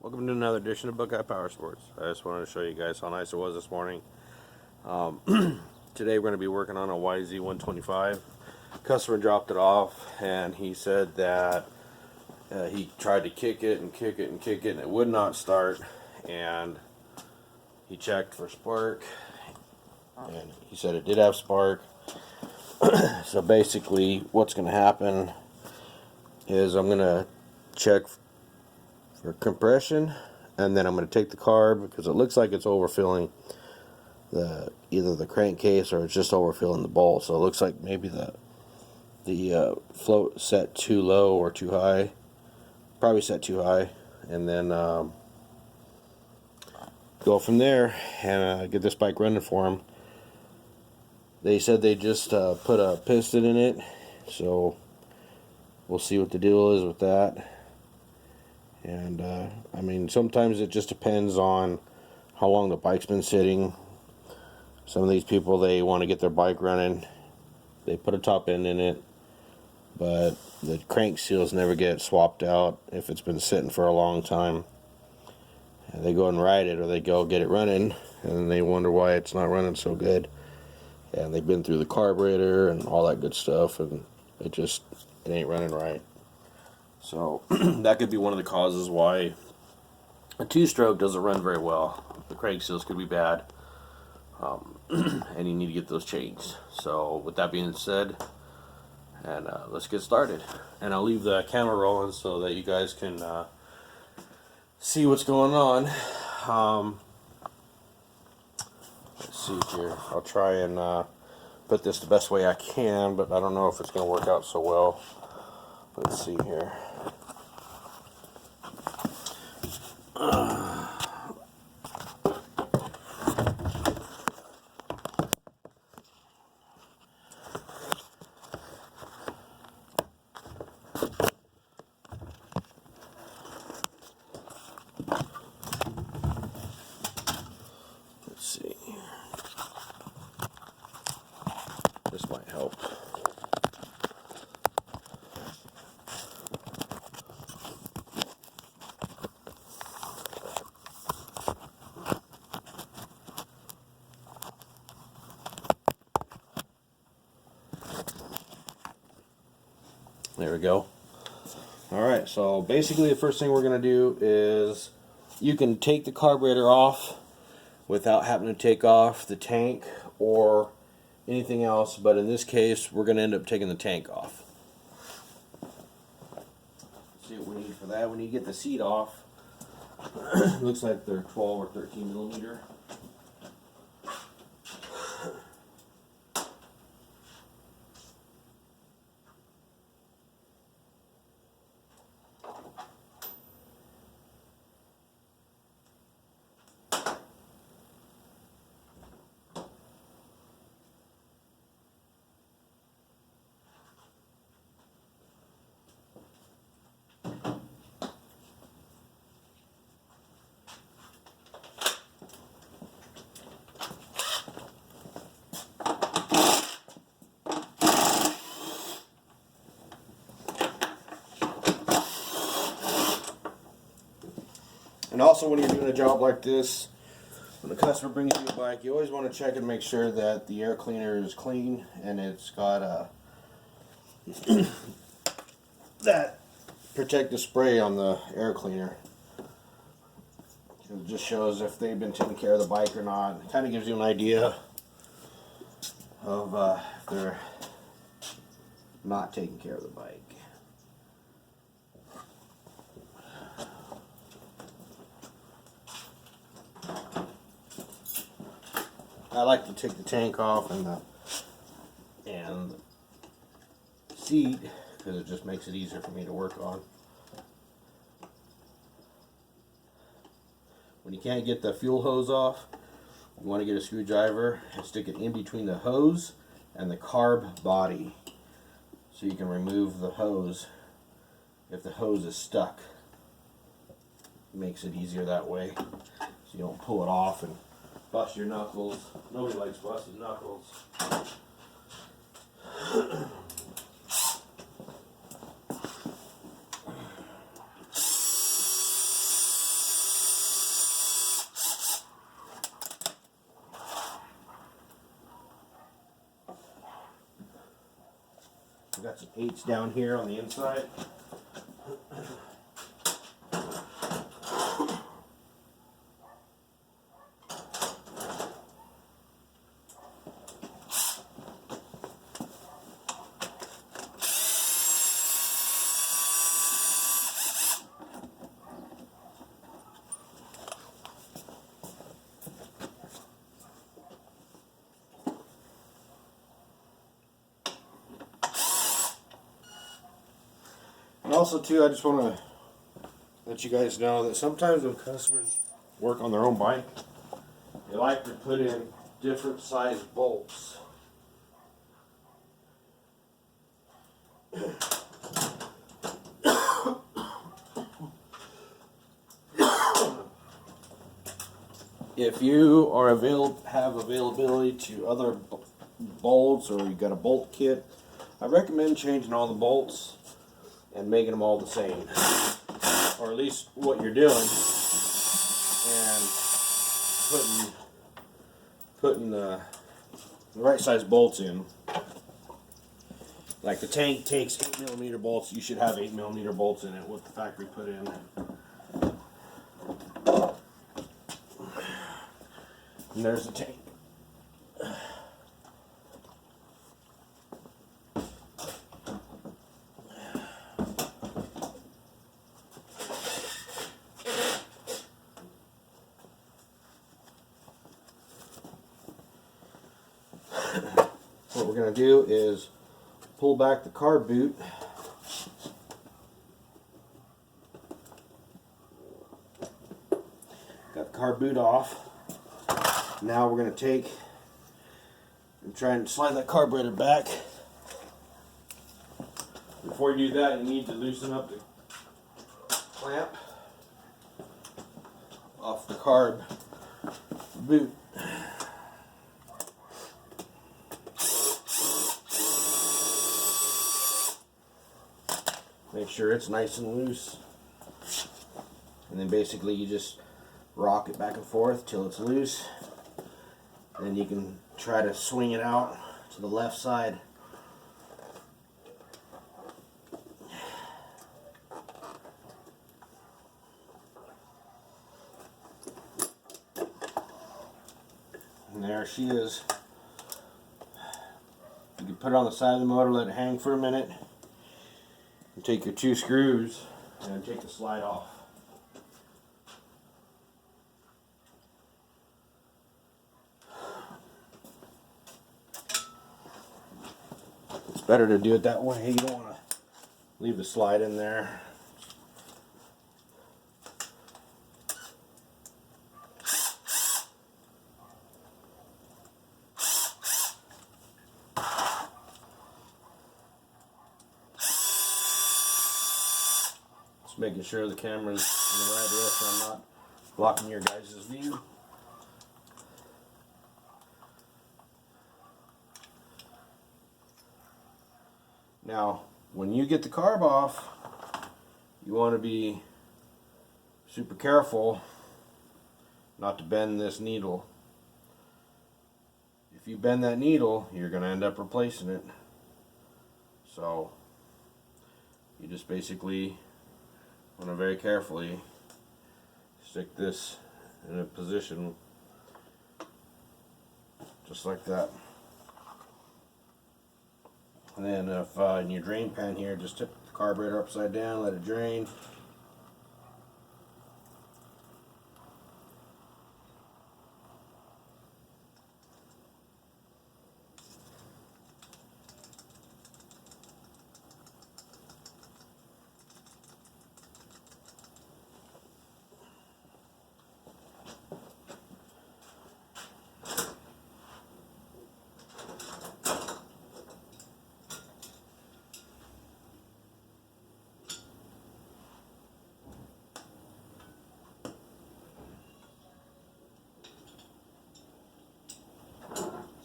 Welcome to another edition of Buckeye Power Sports. I just wanted to show you guys how nice it was this morning. Today we're going to be working on a YZ125. Customer dropped it off and he said that he tried to kick it and kick it and kick it and it would not start, and he checked for spark and he said it did have spark. So basically what's going to happen is I'm going to check for compression, and then I'm going to take the carb because it looks like it's overfilling either the crankcase or it's just overfilling the bolt. So it looks like maybe the float set too low or too high, probably set too high, and then go from there and get this bike running for them. They said they just put a piston in it, so we'll see what the deal is with that. And I mean, sometimes it just depends on how long the bike's been sitting. Some of these people, they want to get their bike running, they put a top end in it, but the crank seals never get swapped out if it's been sitting for a long time. And they go and ride it, or they go get it running and they wonder why it's not running so good, and they've been through the carburetor and all that good stuff, and it ain't running right. So that could be one of the causes why a two-stroke doesn't run very well. The crank seals could be bad, and you need to get those changed. So with that being said, and let's get started. And I'll leave the camera rolling so that you guys can see what's going on. Let's see here. I'll try and put this the best way I can, but I don't know if it's going to work out so well. Let's see here. Let's see. This might help. There we go. Alright, so basically the first thing we're going to do is, you can take the carburetor off without having to take off the tank or anything else, but in this case we're going to end up taking the tank off. Let's see what we need for that. We need to get the seat off. Looks like they're 12 or 13 millimeter. And also, when you're doing a job like this, when a customer brings you a bike, you always want to check and make sure that the air cleaner is clean and it's got that protective spray on the air cleaner. It just shows if they've been taking care of the bike or not. It kind of gives you an idea of if they're not taking care of the bike. I like to take the tank off and the seat because it just makes it easier for me to work on. When you can't get the fuel hose off, you want to get a screwdriver and stick it in between the hose and the carb body, so you can remove the hose if the hose is stuck. It makes it easier that way, so you don't pull it off and bust your knuckles. Nobody likes busted knuckles. got some 8s down here on the inside. And also too, I just want to let you guys know that sometimes when customers work on their own bike, they like to put in different size bolts. If you are have availability to other bolts, or you got a bolt kit, I recommend changing all the bolts and making them all the same, or at least what you're doing, and putting the right size bolts in. Like the tank takes 8mm bolts, you should have 8mm bolts in it, what the factory put in. And there's the tank. What we're going to do is pull back the carb boot. Got the carb boot off. Now we're going to take and try and slide that carburetor back. Before you do that, you need to loosen up the clamp off the carb boot. Make sure it's nice and loose. And then basically you just rock it back and forth till it's loose. Then you can try to swing it out to the left side. And there she is. You can put it on the side of the motor, let it hang for a minute, and take your 2 screws and take the slide off. It's better to do it that way. You don't want to leave the slide in there. Just making sure the camera's in the right direction. I'm not blocking your guys' view. Now, when you get the carb off, you want to be super careful not to bend this needle. If you bend that needle, you're going to end up replacing it. So, you just basically want to very carefully stick this in a position just like that. And then if in your drain pan here, just tip the carburetor upside down, let it drain.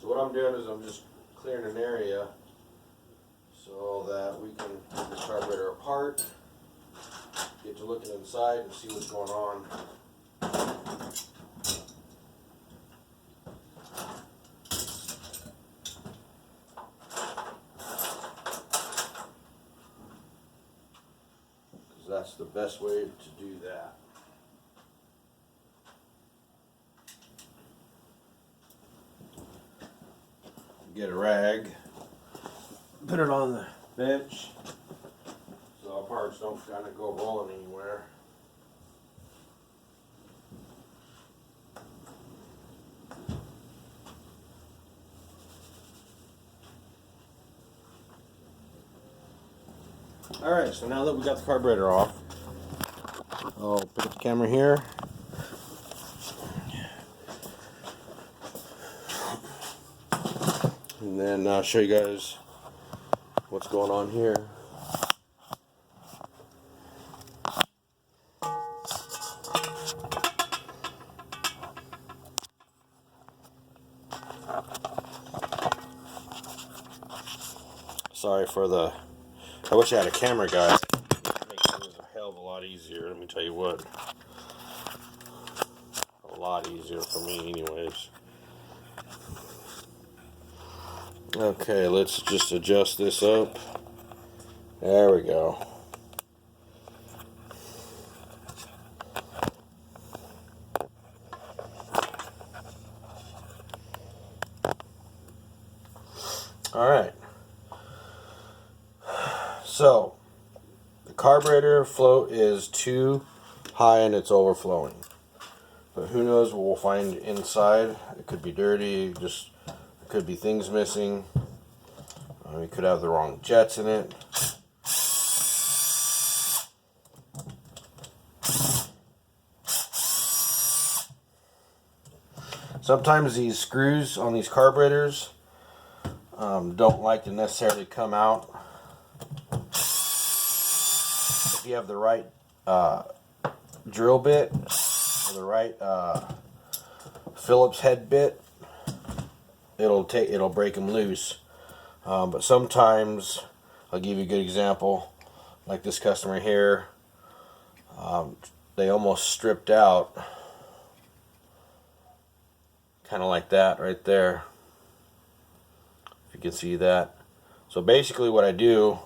So what I'm doing is I'm just clearing an area so that we can get this carburetor apart, get to looking inside and see what's going on. that's the best way to do that. Get a rag, put it on the bench so our parts don't kind of go rolling anywhere. Alright, so now that we got the carburetor off, I'll pick up the camera here. And then I'll show you guys what's going on here. Sorry for the... I wish I had a camera guy. It makes things a hell of a lot easier, let me tell you what. A lot easier for me anyways. Okay, let's just adjust this up. There we go. Alright. So, the carburetor float is too high and it's overflowing. But who knows what we'll find inside. It could be dirty, just it could be things missing. We could have the wrong jets in it. Sometimes these screws on these carburetors don't like to necessarily come out. If you have the right drill bit or the right Phillips head bit, it'll break them loose. But sometimes, I'll give you a good example, like this customer here, they almost stripped out, kind of like that right there, if you can see that. So basically what I do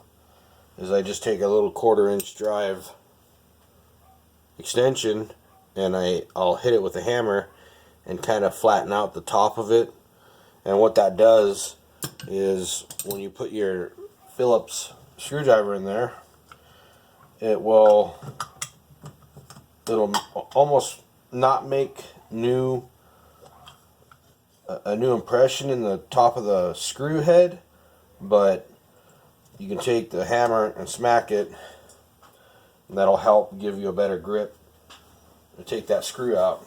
is I just take a little 1/4 inch drive extension and I'll hit it with a hammer and kind of flatten out the top of it. And what that does is when you put your Phillips screwdriver in there, it'll almost not make a new impression in the top of the screw head, but you can take the hammer and smack it, and that'll help give you a better grip to take that screw out.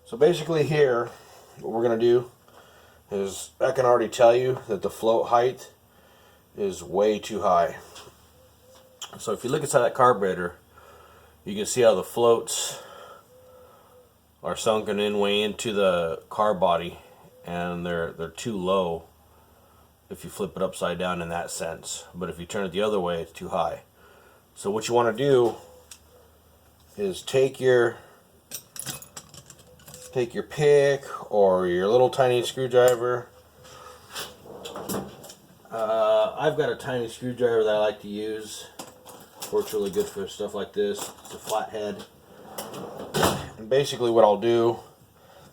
So basically here, what we're going to do is, I can already tell you that the float height is way too high. So if you look inside that carburetor, you can see how the floats are sunken in way into the car body, and they're too low if you flip it upside down in that sense. But if you turn it the other way, it's too high. So what you want to do is take your pick or your little tiny screwdriver. I've got a tiny screwdriver that I like to use. Works really good for stuff like this. It's a flathead. And basically what I'll do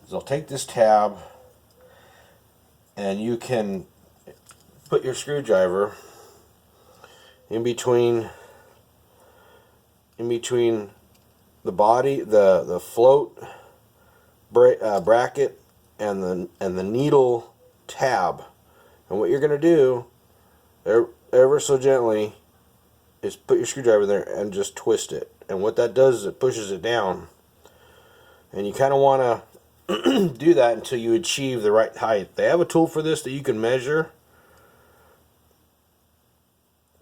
is I'll take this tab, and you can put your screwdriver in between the body, the float bracket and the needle tab. And what you're going to do ever so gently is put your screwdriver there and just twist it. And what that does is it pushes it down. And you kind of want to do that until you achieve the right height. They have a tool for this that you can measure.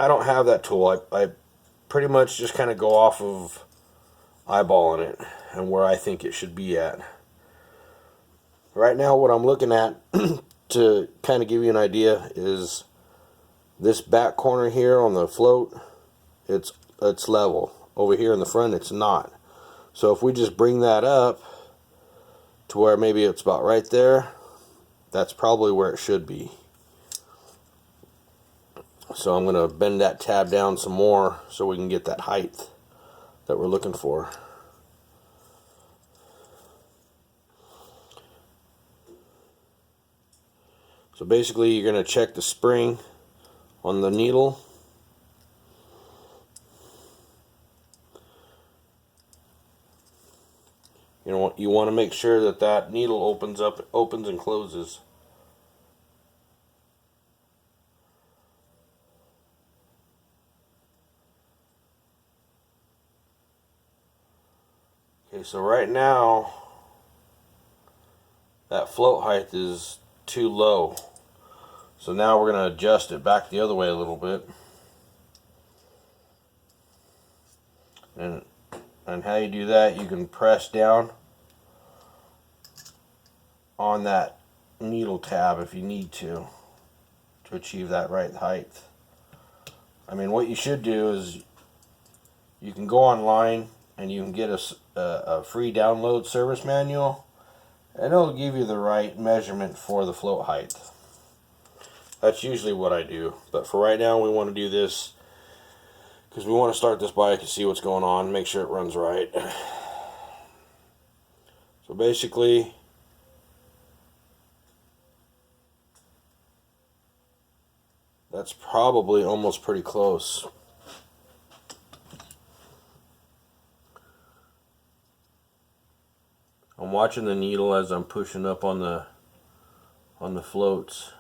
I don't have that tool. I pretty much just kind of go off of eyeballing it and where I think it should be at. Right now what I'm looking at to kind of give you an idea is this back corner here on the float, it's level. Over here in the front it's not. So if we just bring that up to where maybe it's about right there, that's probably where it should be. So I'm going to bend that tab down some more so we can get that height that we're looking for. So basically you're going to check the spring on the needle. You want to make sure that that needle opens and closes. Okay, so right now that float height is too low. So now we're going to adjust it back the other way a little bit. And how you do that, you can press down on that needle tab if you need to achieve that right height. I mean, what you should do is you can go online and you can get a free download service manual, and it'll give you the right measurement for the float height. That's usually what I do, but for right now we want to do this because we want to start this bike and see what's going on, make sure it runs right. So basically, that's probably almost pretty close. I'm watching the needle as I'm pushing up on the floats.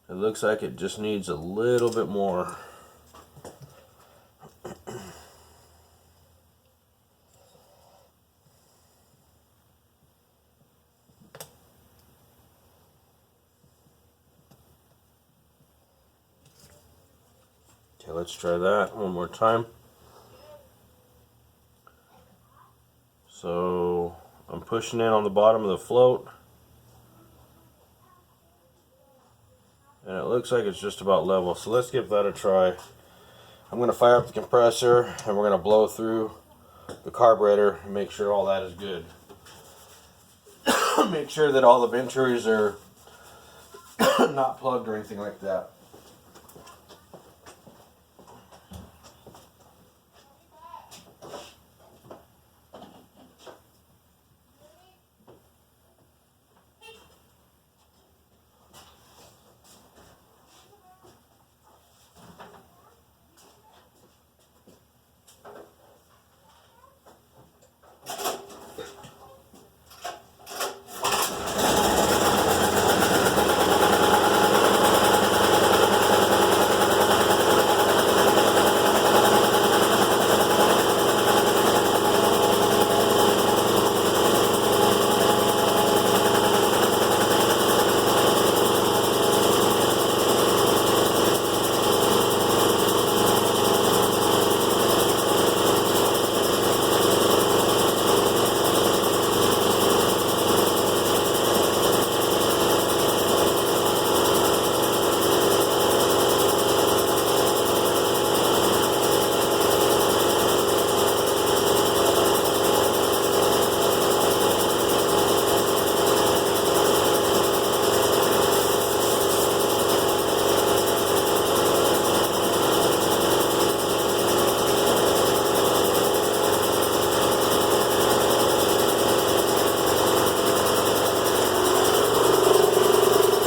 It looks like it just needs a little bit more. Okay, let's try that one more time. So I'm pushing in on the bottom of the float, and it looks like it's just about level. So let's give that a try. I'm going to fire up the compressor and we're going to blow through the carburetor and make sure all that is good. Make sure that all the venturas are not plugged or anything like that.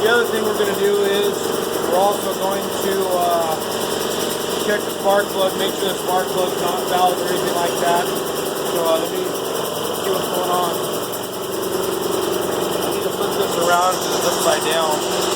The other thing we're going to do is we're also going to check the spark plug, make sure the spark plug's not valid or anything like that. So let me see what's going on. I need to flip this around because it's upside down.